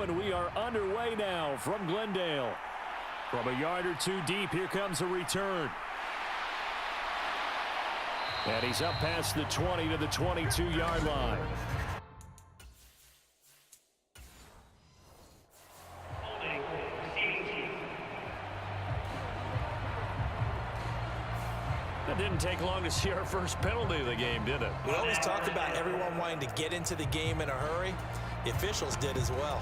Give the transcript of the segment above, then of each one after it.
and we are underway now from Glendale. From a yard or two deep, here comes a return. And he's up past the 20 to the 22-yard line. It didn't take long to see our first penalty of the game, did it? We always talk about everyone wanting to get into the game in a hurry. The officials did as well.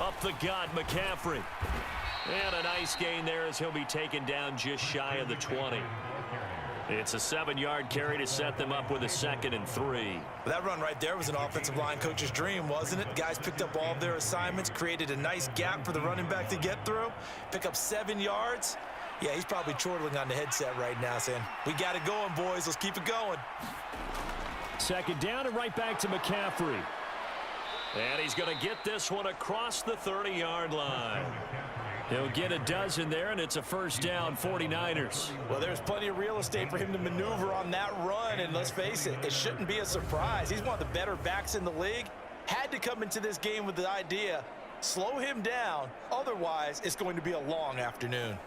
Up the gut, McCaffrey. And a nice gain there as he'll be taken down just shy of the 20. It's a 7-yard carry to set them up with a 2nd and 3. That run right there was an offensive line coach's dream, wasn't it? Guys picked up all of their assignments, created a nice gap for the running back to get through, pick up 7 yards. Yeah, he's probably chortling on the headset right now saying, we got it going, boys. Let's keep it going. 2nd down and right back to McCaffrey. And he's going to get this one across the 30-yard line. He'll get a dozen there, and it's a 1st down, 49ers. Well, there's plenty of real estate for him to maneuver on that run, and let's face it, it shouldn't be a surprise. He's one of the better backs in the league. Had to come into this game with the idea, slow him down, otherwise it's going to be a long afternoon.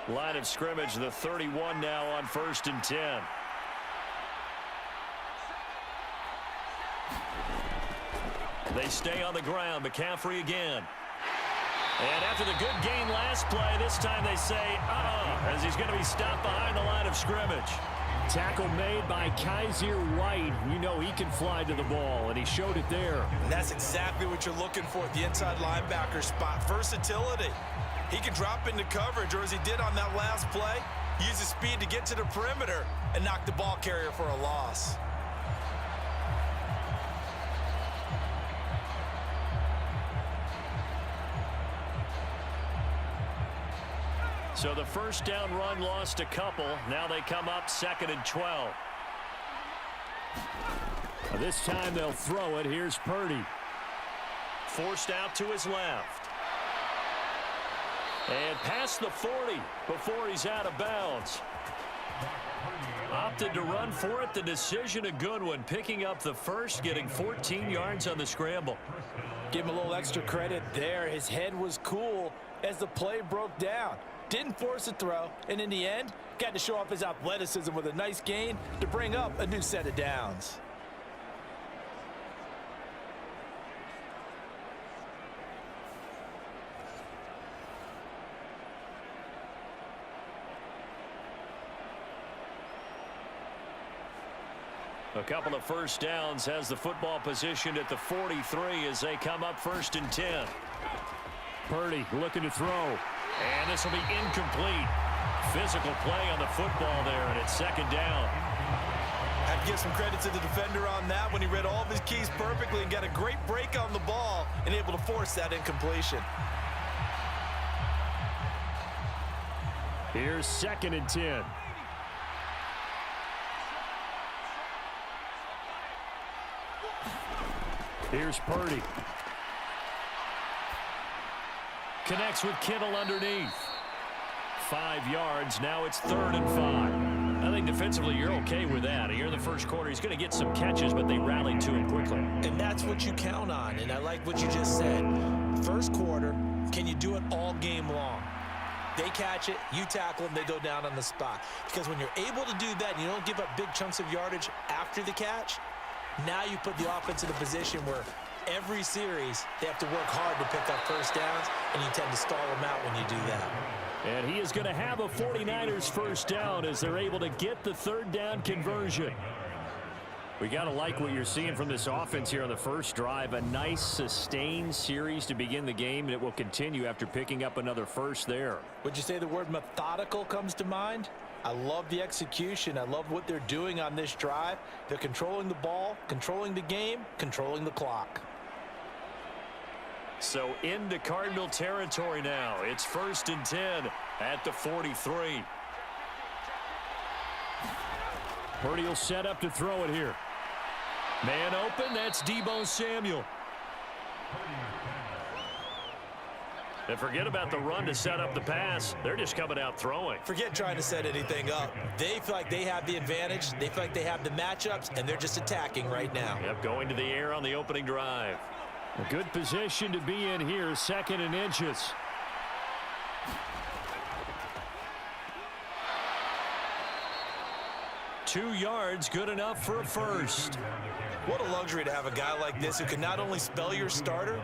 Line of scrimmage, the 31 now on 1st and 10. They stay on the ground. McCaffrey again. And after the good gain last play, this time they say, as he's going to be stopped behind the line of scrimmage. Tackle made by Kaiser White. You know he can fly to the ball, and he showed it there. And that's exactly what you're looking for at the inside linebacker spot. Versatility. He can drop into coverage, or as he did on that last play, use his speed to get to the perimeter and knock the ball carrier for a loss. So the 1st down run lost a couple. Now they come up 2nd and 12. This time they'll throw it. Here's Purdy. Forced out to his left. And past the 40 before he's out of bounds. Opted to run for it. The decision a good one. Picking up the 1st, getting 14 yards on the scramble. Give him a little extra credit there. His head was cool as the play broke down. Didn't force a throw, and in the end, got to show off his athleticism with a nice gain to bring up a new set of downs. A couple of 1st downs, has the football positioned at the 43 as they come up 1st and 10. Purdy looking to throw. And this will be incomplete. Physical play on the football there, and it's 2nd down. Have to give some credit to the defender on that when he read all of his keys perfectly and got a great break on the ball and able to force that incompletion. Here's 2nd and 10. Here's Purdy. Connects with Kittle underneath. 5 yards. Now it's 3rd and 5. I think defensively you're okay with that. Here in the 1st quarter, he's going to get some catches, but they rallied to him quickly. And that's what you count on, and I like what you just said. 1st quarter, can you do it all game long? They catch it, you tackle them, they go down on the spot. Because when you're able to do that and you don't give up big chunks of yardage after the catch, now you put the offense in a position where every series they have to work hard to pick up 1st downs, and you tend to stall them out when you do that. And he is going to have a 49ers 1st down as they're able to get the 3rd down conversion. We got to like what you're seeing from this offense here on the first drive. A nice sustained series to begin the game, and it will continue after picking up another first there. Would you say the word methodical comes to mind? I love the execution. I love what they're doing on this drive. They're controlling the ball, controlling the game, controlling the clock. So into Cardinal territory now. It's 1st and 10 at the 43. Purdy will set up to throw it here. Man open, that's Deebo Samuel. And forget about the run to set up the pass. They're just coming out throwing. Forget trying to set anything up. They feel like they have the advantage. They feel like they have the matchups, and they're just attacking right now. Yep, going to the air on the opening drive. A good position to be in here, 2nd and inches. Two yards, good enough for a first. What a luxury to have a guy like this who can not only spell your starter,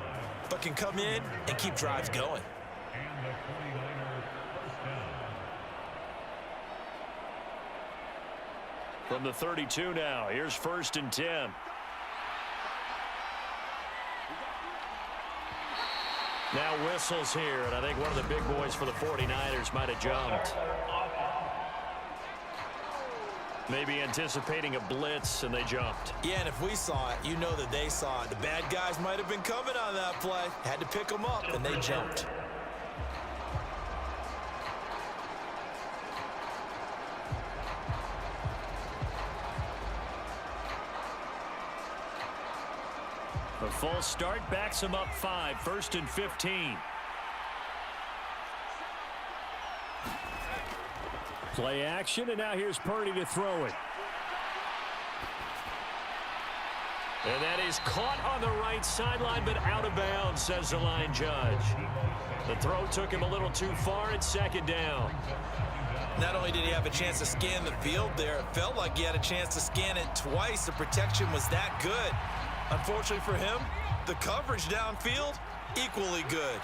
but can come in and keep drives going. From the 32 now, here's 1st and 10. Now whistles here, and I think one of the big boys for the 49ers might have jumped. Maybe anticipating a blitz, and they jumped. Yeah, and if we saw it, you know that they saw it. The bad guys might have been coming on that play. Had to pick them up, and they jumped. The false start backs him up 5, 1st and 15. Play action, and now here's Purdy to throw it. And that is caught on the right sideline, but out of bounds, says the line judge. The throw took him a little too far. It's 2nd down. Not only did he have a chance to scan the field there, it felt like he had a chance to scan it twice. The protection was that good. Unfortunately for him, the coverage downfield, equally good.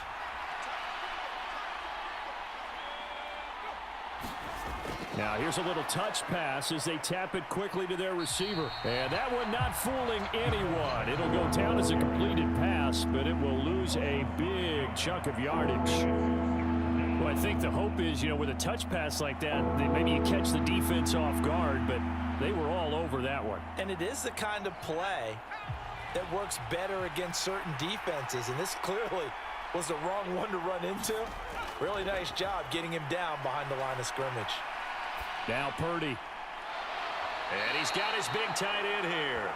Now here's a little touch pass as they tap it quickly to their receiver. And that one not fooling anyone. It'll go down as a completed pass, but it will lose a big chunk of yardage. Well, I think the hope is, with a touch pass like that, maybe you catch the defense off guard, but they were all over that one. And it is the kind of play that works better against certain defenses, and this clearly was the wrong one to run into. Really nice job getting him down behind the line of scrimmage. Now Purdy. And he's got his big tight end here.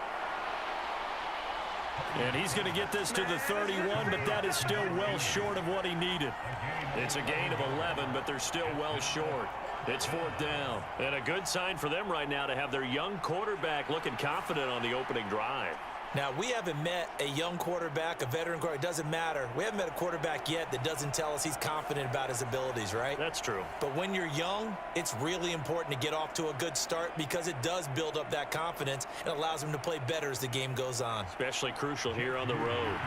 And he's going to get this to the 31, but that is still well short of what he needed. It's a gain of 11, but they're still well short. It's 4th down. And a good sign for them right now to have their young quarterback looking confident on the opening drive. Now, we haven't met a young quarterback, a veteran quarterback. It doesn't matter. We haven't met a quarterback yet that doesn't tell us he's confident about his abilities, right? That's true. But when you're young, it's really important to get off to a good start because it does build up that confidence and allows him to play better as the game goes on. Especially crucial here on the road.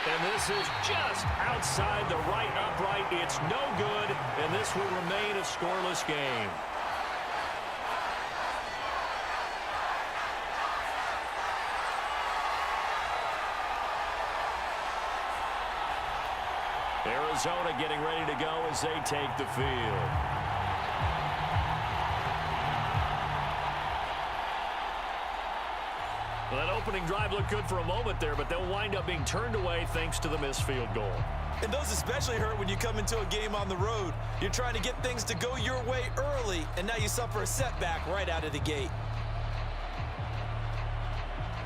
And this is just outside the right upright. It's no good, and this will remain a scoreless game. Arizona getting ready to go as they take the field. Well, that opening drive looked good for a moment there, but they'll wind up being turned away thanks to the missed field goal. And those especially hurt when you come into a game on the road. You're trying to get things to go your way early, and now you suffer a setback right out of the gate.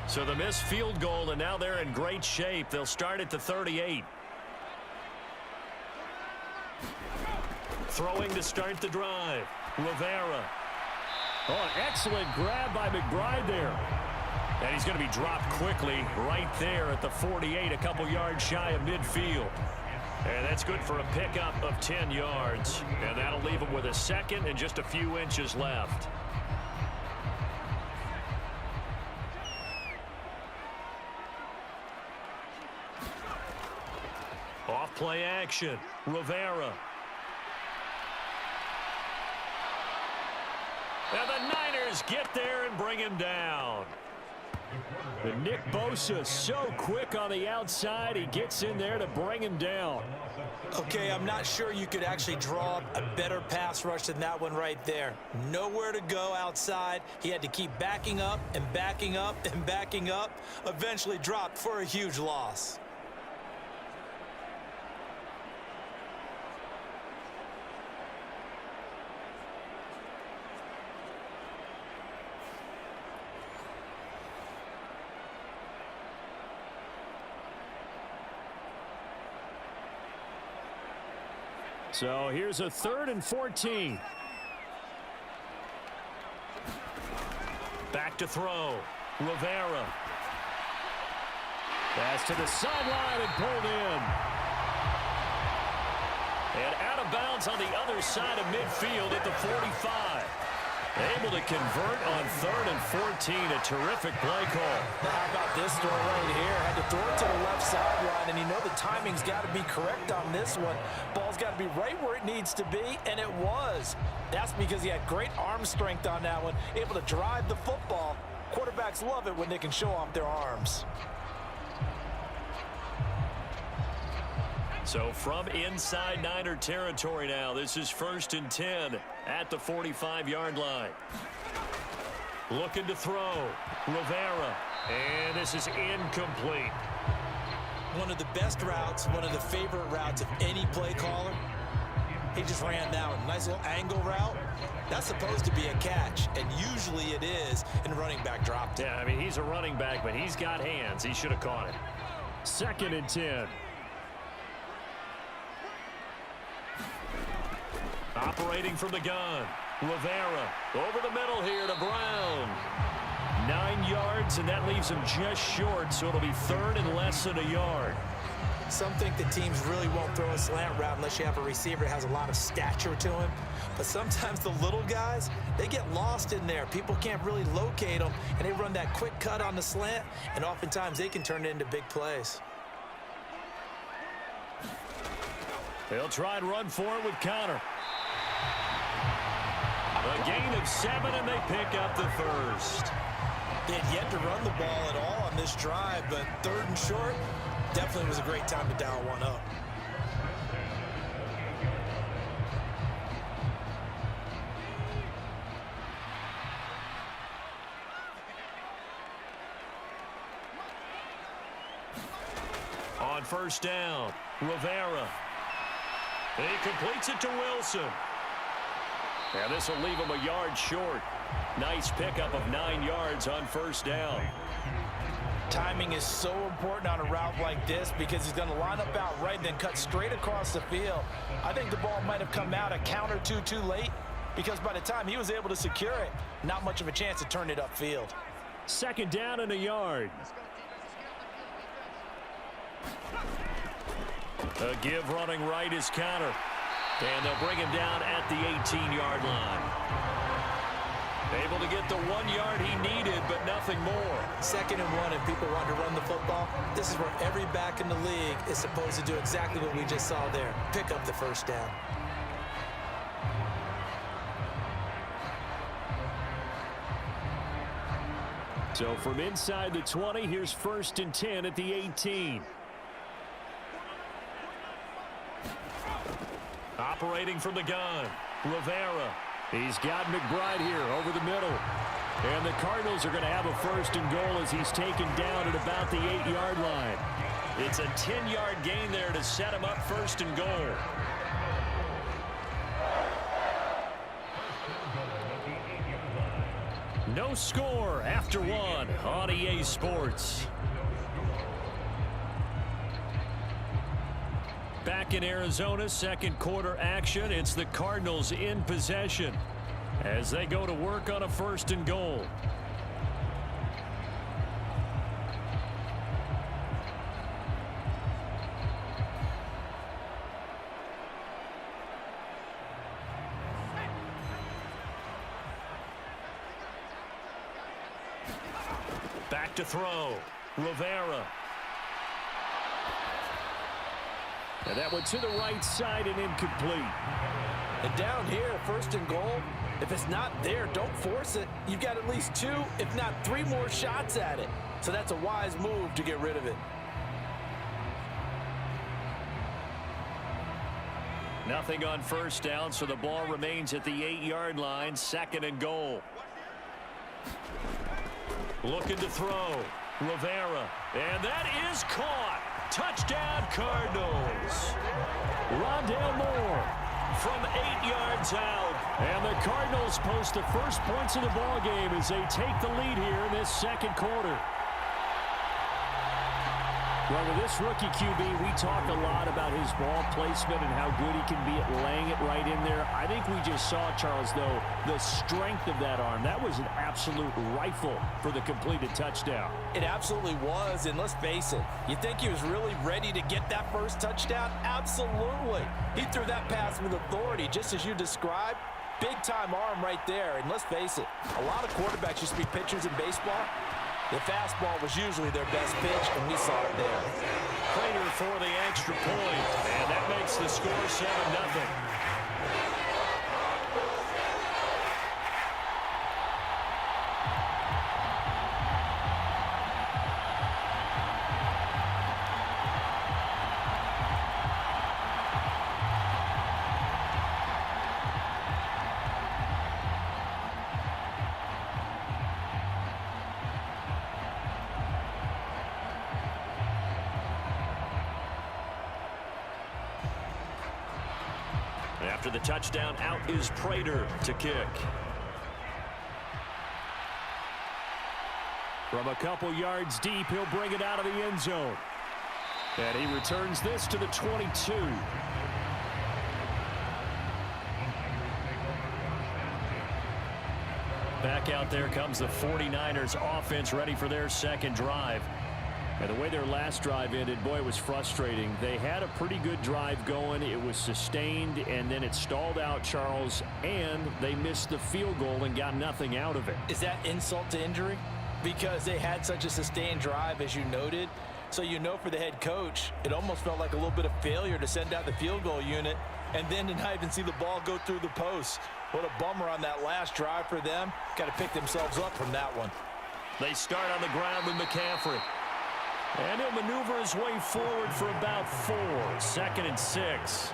So the missed field goal, and now they're in great shape. They'll start at the 38. Throwing to start the drive. Rivera. Oh, an excellent grab by McBride there. And he's going to be dropped quickly right there at the 48, a couple yards shy of midfield. And that's good for a pickup of 10 yards. And that'll leave him with a second and just a few inches left. Off play action. Rivera. And the Niners get there and bring him down. And Nick Bosa so quick on the outside. He gets in there to bring him down. Okay, I'm not sure you could actually draw up a better pass rush than that one right there. Nowhere to go outside. He had to keep backing up and backing up and backing up. Eventually dropped for a huge loss. So here's a 3rd and 14. Back to throw. Rivera. Pass to the sideline and pulled in. And out of bounds on the other side of midfield at the 45. Able to convert on 3rd and 14. A terrific play call. Now how about this throw right here? Had to throw it to the left sideline, and you know the timing's got to be correct on this one. Ball's got to be right where it needs to be, and it was. That's because he had great arm strength on that one, able to drive the football. Quarterbacks love it when they can show off their arms. So from inside Niner territory now, this is 1st and 10 at the 45-yard line. Looking to throw. Rivera. And this is incomplete. One of the best routes, one of the favorite routes of any play caller. He just ran that one. Nice little angle route. That's supposed to be a catch, and usually it is, and running back dropped it. Yeah, I mean, he's a running back, but he's got hands. He should have caught it. 2nd and 10. Operating from the gun. Rivera over the middle here to Brown. 9 yards, and that leaves him just short, so it'll be 3rd and less than a yard. Some think the teams really won't throw a slant route unless you have a receiver that has a lot of stature to him. But sometimes the little guys, they get lost in there. People can't really locate them, and they run that quick cut on the slant, and oftentimes they can turn it into big plays. They'll try and run for it with Connor. A gain of 7, and they pick up the first. They had yet to run the ball at all on this drive, but 3rd and short, definitely was a great time to dial one up. On 1st down, Rivera. He completes it to Wilson. And this will leave him a yard short. Nice pickup of 9 yards on 1st down. Timing is so important on a route like this because he's going to line up out right and then cut straight across the field. I think the ball might have come out a count or two too late because by the time he was able to secure it, not much of a chance to turn it upfield. 2nd down and a yard. A give running right is Connor. And they'll bring him down at the 18-yard line. Able to get the 1 yard he needed, but nothing more. 2nd and 1, and people want to run the football. This is where every back in the league is supposed to do exactly what we just saw there. Pick up the 1st down. So from inside the 20, here's 1st and 10 at the 18. Operating from the gun, Rivera. He's got McBride here over the middle. And the Cardinals are going to have a 1st and goal as he's taken down at about the 8-yard line. It's a 10-yard gain there to set him up 1st and goal. No score after 1 on EA Sports. Back in Arizona, 2nd quarter action. It's the Cardinals in possession as they go to work on a 1st and goal. Back to throw. Rivera. And that one to the right side and incomplete. And down here, first and goal, if it's not there, don't force it. You've got at least 2, if not 3 more shots at it. So that's a wise move to get rid of it. Nothing on first down, so the ball remains at the 8-yard line, second and goal. Looking to throw. Rivera. And that is caught. Touchdown, Cardinals. Rondale Moore from 8 yards out. And the Cardinals post the first points of the ball game as they take the lead here in this second quarter. Well, with this rookie QB, we talk a lot about his ball placement and how good he can be at laying it right in there. I think we just saw, Charles, though, the strength of that arm. That was an absolute rifle for the completed touchdown. It absolutely was, and let's face it, you think he was really ready to get that first touchdown? Absolutely. He threw that pass with authority, just as you described. Big-time arm right there, and let's face it, a lot of quarterbacks used to be pitchers in baseball. The fastball was usually their best pitch, and we saw it there. Prater for the extra point, and that makes the score 7-0. After the touchdown, out is Prater to kick. From a couple yards deep, he'll bring it out of the end zone. And he returns this to the 22. Back out there comes the 49ers offense, ready for their second drive. And the way their last drive ended, boy, it was frustrating. They had a pretty good drive going. It was sustained, and then it stalled out, Charles, and they missed the field goal and got nothing out of it. Is that insult to injury? Because they had such a sustained drive, as you noted. So you know for the head coach, it almost felt like a little bit of failure to send out the field goal unit and then to not even see the ball go through the post. What a bummer on that last drive for them. Got to pick themselves up from that one. They start on the ground with McCaffrey. And he'll maneuver his way forward for about 4. 2nd and 6.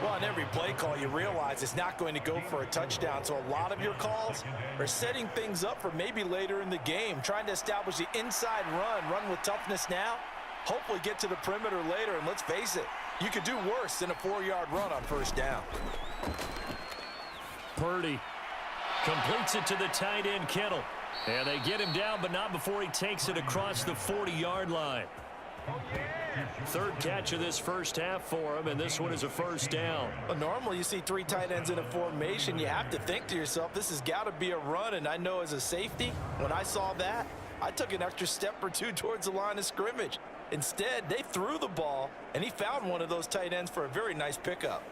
Well, on every play call, you realize it's not going to go for a touchdown. So a lot of your calls are setting things up for maybe later in the game, trying to establish the inside run with toughness now, hopefully get to the perimeter later. And let's face it, you could do worse than a 4-yard run on first down. Purdy completes it to the tight end, Kittle. And they get him down, but not before he takes it across the 40-yard line. 3rd catch of this first half for him, and this one is a first down. Well, normally you see 3 tight ends in a formation. You have to think to yourself, this has got to be a run. And I know as a safety, when I saw that, I took an extra step or 2 towards the line of scrimmage. Instead, they threw the ball, and he found one of those tight ends for a very nice pickup.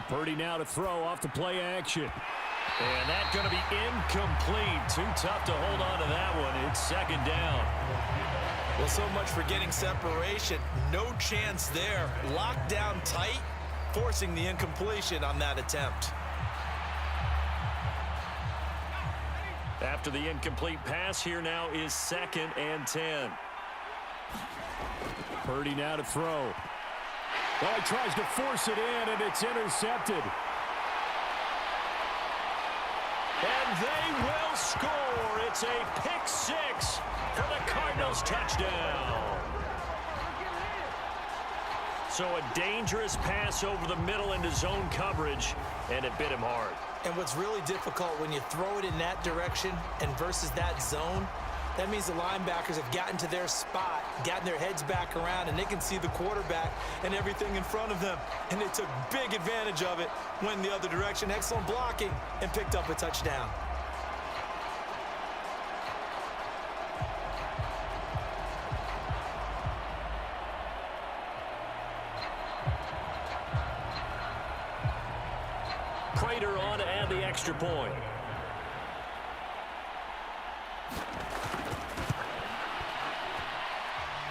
Purdy now to throw off the play action. And that's going to be incomplete. Too tough to hold on to that one. It's 2nd down. Well, so much for getting separation. No chance there. Locked down tight, forcing the incompletion on that attempt. After the incomplete pass, here now is 2nd and 10. Purdy now to throw. Well, he tries to force it in, and it's intercepted. And they will score. It's a pick 6 for the Cardinals touchdown. So a dangerous pass over the middle into zone coverage, and it bit him hard. And what's really difficult when you throw it in that direction and versus that zone, that means the linebackers have gotten to their spot, gotten their heads back around, and they can see the quarterback and everything in front of them. And they took big advantage of it, went the other direction, excellent blocking, and picked up a touchdown. Rivera on to add the extra point.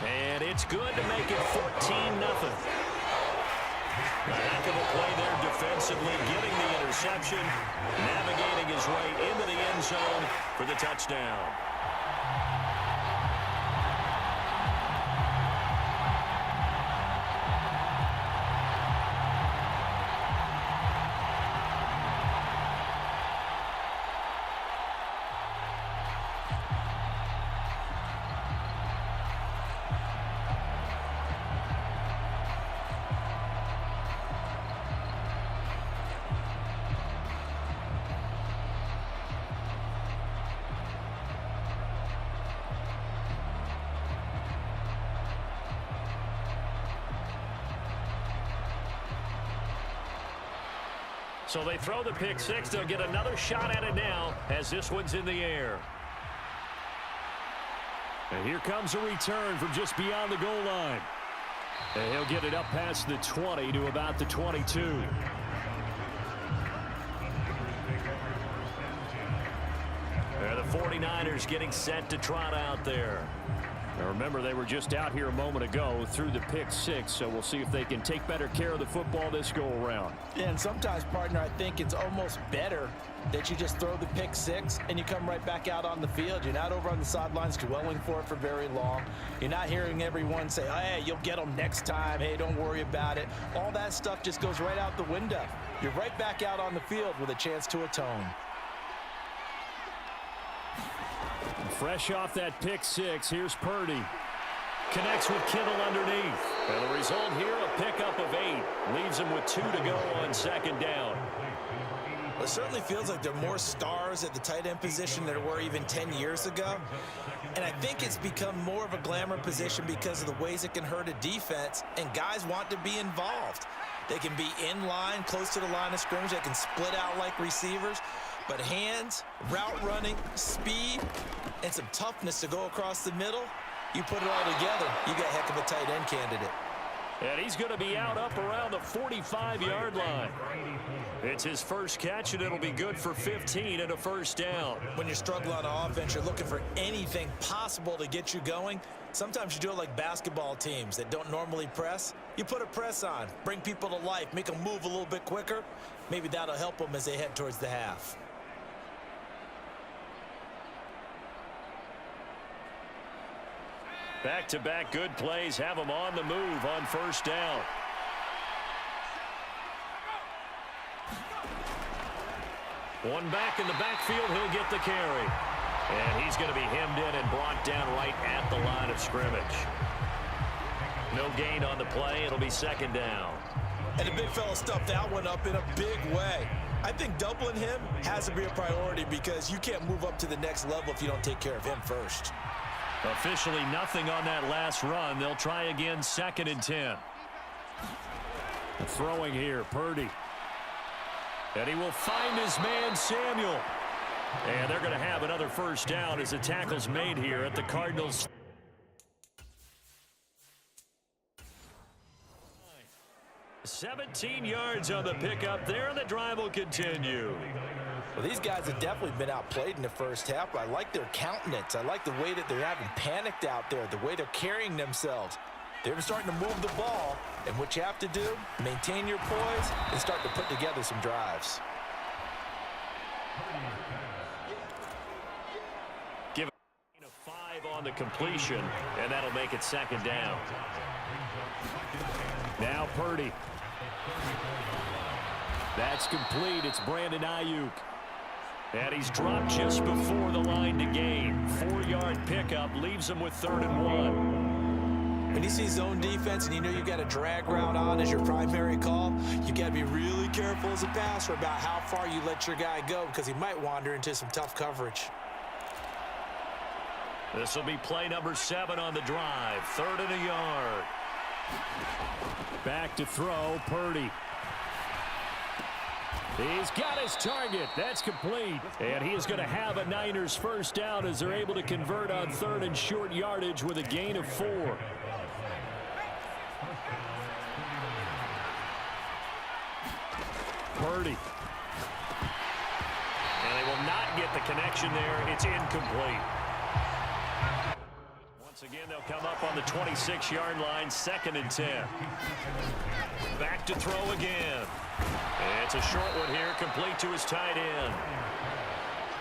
And it's good to make it 14-0. A heck of a play there defensively, getting the interception, navigating his way into the end zone for the touchdown. So they throw the pick six. They'll get another shot at it now as this one's in the air. And here comes a return from just beyond the goal line. And he'll get it up past the 20 to about the 22. And the 49ers getting set to trot out there. Now remember, they were just out here a moment ago through the pick six, so we'll see if they can take better care of the football this go-around. Yeah, and sometimes, partner, I think it's almost better that you just throw the pick six and you come right back out on the field. You're not over on the sidelines dwelling for it for very long. You're not hearing everyone say, oh, hey, you'll get them next time. Hey, don't worry about it. All that stuff just goes right out the window. You're right back out on the field with a chance to atone. Fresh off that pick six, here's Purdy. Connects with Kittle underneath. And the result here, a pickup of 8. Leaves him with 2 to go on second down. It certainly feels like there are more stars at the tight end position than there were even 10 years ago. And I think it's become more of a glamour position because of the ways it can hurt a defense, and guys want to be involved. They can be in line, close to the line of scrimmage. They can split out like receivers. But hands, route running, speed, and some toughness to go across the middle, you put it all together, you got a heck of a tight end candidate. And he's going to be out up around the 45-yard line. It's his first catch, and it'll be good for 15 and a first down. When you're struggling on offense, you're looking for anything possible to get you going. Sometimes you do it like basketball teams that don't normally press. You put a press on, bring people to life, make them move a little bit quicker. Maybe that'll help them as they head towards the half. Back-to-back good plays have him on the move on first down. One back in the backfield, he'll get the carry. And he's going to be hemmed in and brought down right at the line of scrimmage. No gain on the play. It'll be second down. And the big fella stuffed that one up in a big way. I think doubling him has to be a priority because you can't move up to the next level if you don't take care of him first. Officially nothing on that last run. They'll try again, 2nd and 10. Throwing here, Purdy. And he will find his man, Samuel. And they're going to have another first down as the tackle's made here at the Cardinals. 17 yards on the pickup there, and the drive will continue. Well, these guys have definitely been outplayed in the first half, but I like their countenance. I like the way that they're having panicked out there, the way they're carrying themselves. They're starting to move the ball, and what you have to do, maintain your poise and start to put together some drives. Give it a 5 on the completion, and that'll make it second down. Now Purdy. That's complete. It's Brandon Ayuk. And he's dropped just before the line to gain. 4-yard pickup leaves him with 3rd and 1. When you see zone defense and you know you got a drag route on as your primary call, you got to be really careful as a passer about how far you let your guy go because he might wander into some tough coverage. This will be play number 7 on the drive. 3rd and a yard. Back to throw, Purdy. He's got his target. That's complete. And he is going to have a Niners first down as they're able to convert on 3rd and short yardage with a gain of 4. Purdy. connection there. It's incomplete. Once again, they'll come up on the 26-yard line, 2nd and 10. Back to throw again. It's a short one here, complete to his tight end.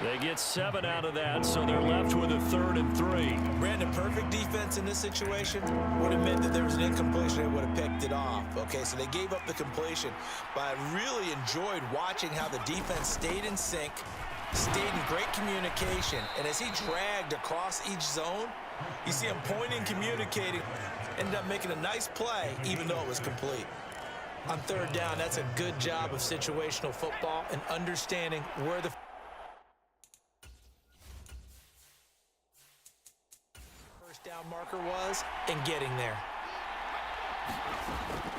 They get 7 out of that, so they're left with a 3rd and 3. Brandon, perfect defense in this situation would have meant that there was an incompletion. They would have picked it off. Okay, so they gave up the completion, but I really enjoyed watching how the defense stayed in sync, stayed in great communication, and as he dragged across each zone, you see him pointing, communicating, ended up making a nice play, even though it was complete. On 3rd down, that's a good job of situational football and understanding where the down marker was and getting there.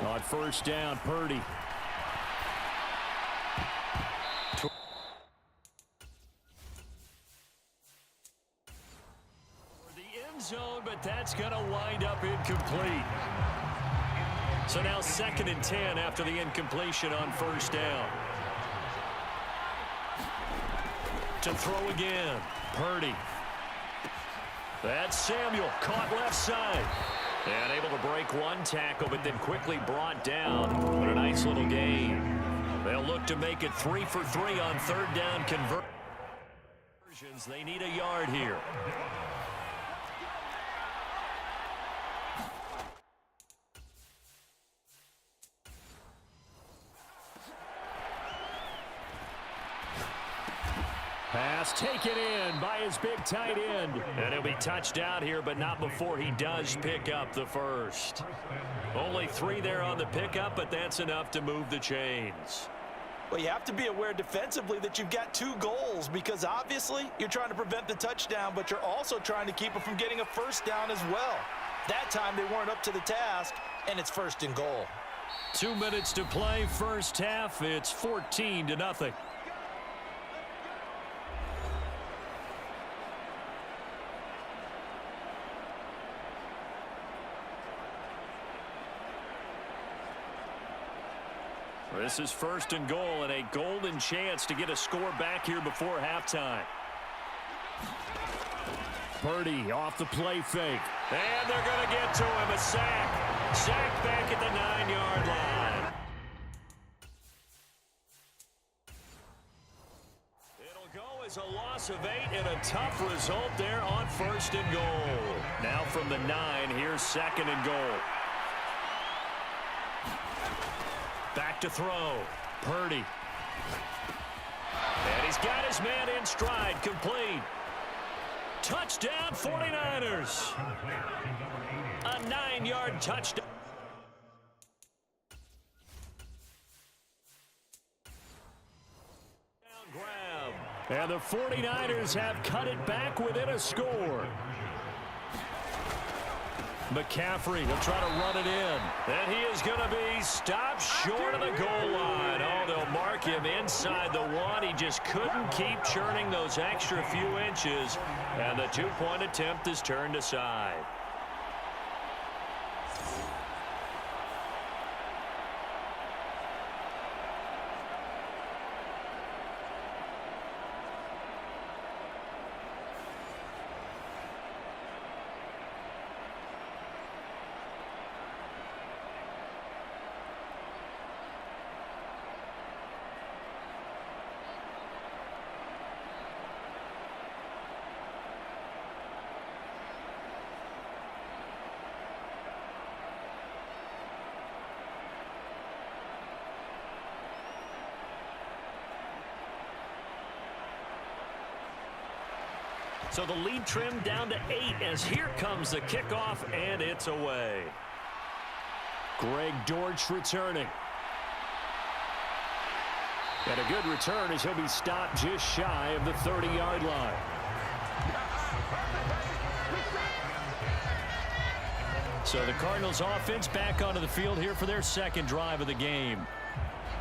On 1st down, Purdy. For the end zone, but that's going to wind up incomplete. So now 2nd and 10 after the incompletion on 1st down. To throw again, Purdy. That's Samuel, caught left side. And able to break one tackle, but then quickly brought down. But a nice little gain. They'll look to make it 3 for 3 on 3rd down conversions. They need a yard here. Pass taken in by his big tight end. And he'll be touched out here, but not before he does pick up the first. Only 3 there on the pickup, but that's enough to move the chains. Well, you have to be aware defensively that you've got 2 goals because obviously you're trying to prevent the touchdown, but you're also trying to keep it from getting a 1st down as well. That time they weren't up to the task, and it's 1st and goal. 2 minutes to play, 1st half. It's 14-0. This is 1st and goal and a golden chance to get a score back here before halftime. Purdy off the play fake. And they're going to get to him. A sack. Sack back at the 9-yard line. It'll go as a loss of 8 and a tough result there on 1st and goal. Now from the 9, here's 2nd and goal. Back to throw. Purdy. And he's got his man in stride. Complete. Touchdown 49ers. A 9-yard touchdown. Grab. And the 49ers have cut it back within a score. McCaffrey, he'll try to run it in. And he is going to be stopped short of the goal line. Oh, they'll mark him inside the 1. He just couldn't keep churning those extra few inches. And the 2-point attempt is turned aside. So the lead trimmed down to 8 as here comes the kickoff, and it's away. Greg Dortch returning. And a good return as he'll be stopped just shy of the 30-yard line. So the Cardinals offense back onto the field here for their 2nd drive of the game.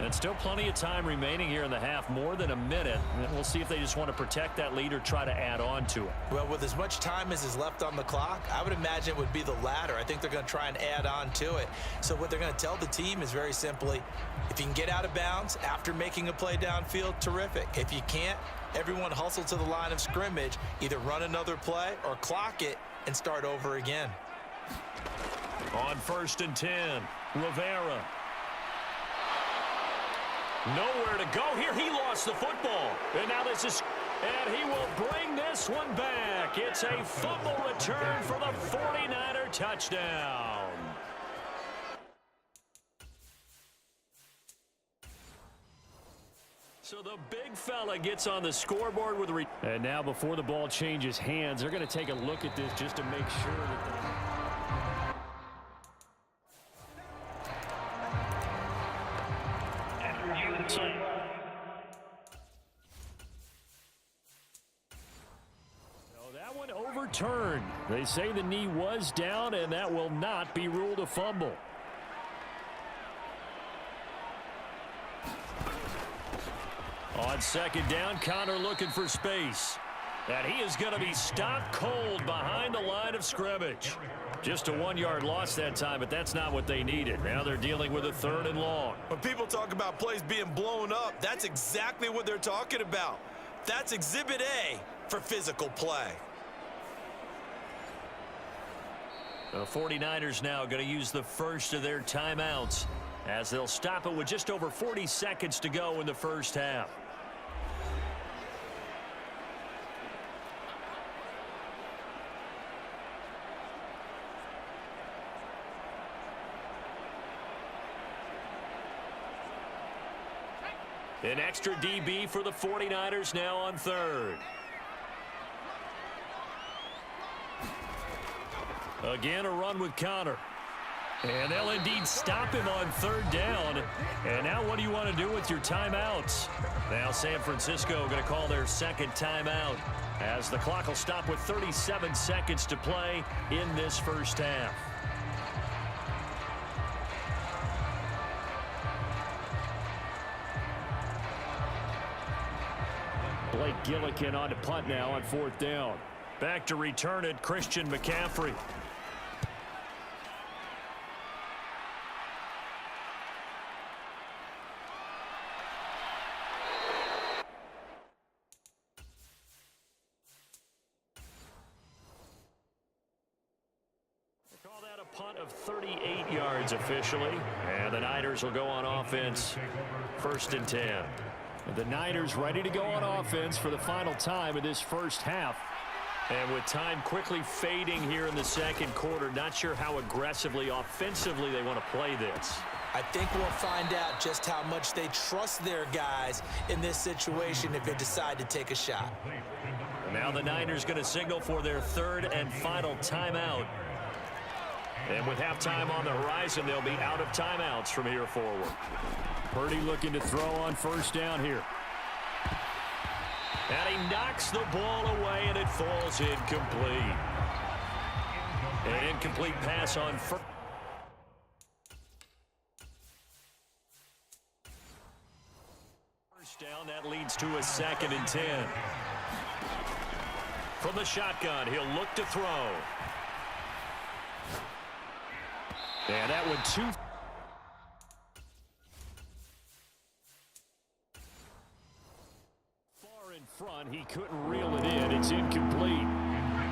And still plenty of time remaining here in the half, more than a minute. And we'll see if they just want to protect that lead or try to add on to it. Well, with as much time as is left on the clock, I would imagine it would be the latter. I think they're going to try and add on to it. So what they're going to tell the team is very simply, if you can get out of bounds after making a play downfield, terrific. If you can't, everyone hustle to the line of scrimmage, either run another play or clock it and start over again. On 1st and 10, Rivera. Nowhere to go here. He lost the football. And now this is, and he will bring this one back. It's a fumble return for the 49er touchdown. So the big fella gets on the scoreboard with a and now before the ball changes hands, they're going to take a look at this just to make sure that that one overturned. They say the knee was down, and that will not be ruled a fumble. On 2nd down, Connor looking for space. And he is going to be stopped cold behind the line of scrimmage. Just a 1-yard loss that time, but that's not what they needed. Now they're dealing with a 3rd and long. When people talk about plays being blown up, that's exactly what they're talking about. That's Exhibit A for physical play. The 49ers now going to use the first of their timeouts as they'll stop it with just over 40 seconds to go in the first half. An extra DB for the 49ers now on 3rd. Again, a run with Connor. And they'll indeed stop him on 3rd down. And now what do you want to do with your timeouts? Now San Francisco going to call their 2nd timeout as the clock will stop with 37 seconds to play in this first half. Blake Gillikin on to punt now on 4th down. Back to return it, Christian McCaffrey. They call that a punt of 38 yards officially. And the Niners will go on offense, 1st and 10. The Niners ready to go on offense for the final time of this first half. And with time quickly fading here in the 2nd quarter, not sure how aggressively, offensively they want to play this. I think we'll find out just how much they trust their guys in this situation if they decide to take a shot. Now the Niners going to signal for their 3rd and final timeout. And with halftime on the horizon, they'll be out of timeouts from here forward. Purdy looking to throw on 1st down here. And he knocks the ball away, and it falls incomplete. An incomplete pass on 1st. First down, that leads to a 2nd and 10. From the shotgun, he'll look to throw. And that one too. Far in front, he couldn't reel it in. It's incomplete.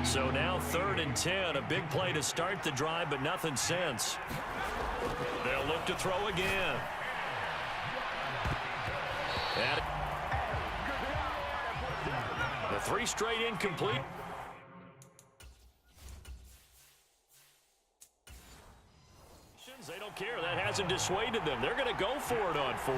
So now 3rd and 10, a big play to start the drive, but nothing since. They'll look to throw again. And the 3 straight incomplete. They don't care. That hasn't dissuaded them. They're going to go for it on 4th.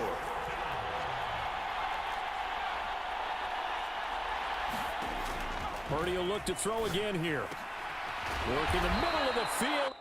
Purdy will look to throw again here. Work in the middle of the field.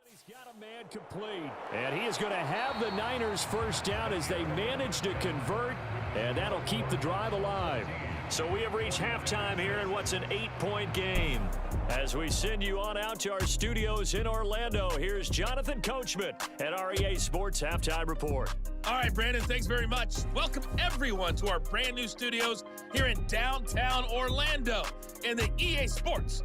He's got a man complete. And he is going to have the Niners first down as they manage to convert. And that'll keep the drive alive. So we have reached halftime here in what's an 8-point game. As we send you on out to our studios in Orlando, here's Jonathan Coachman at REA Sports Halftime Report. All right, Brandon, thanks very much. Welcome, everyone, to our brand new studios here in downtown Orlando in the EA Sports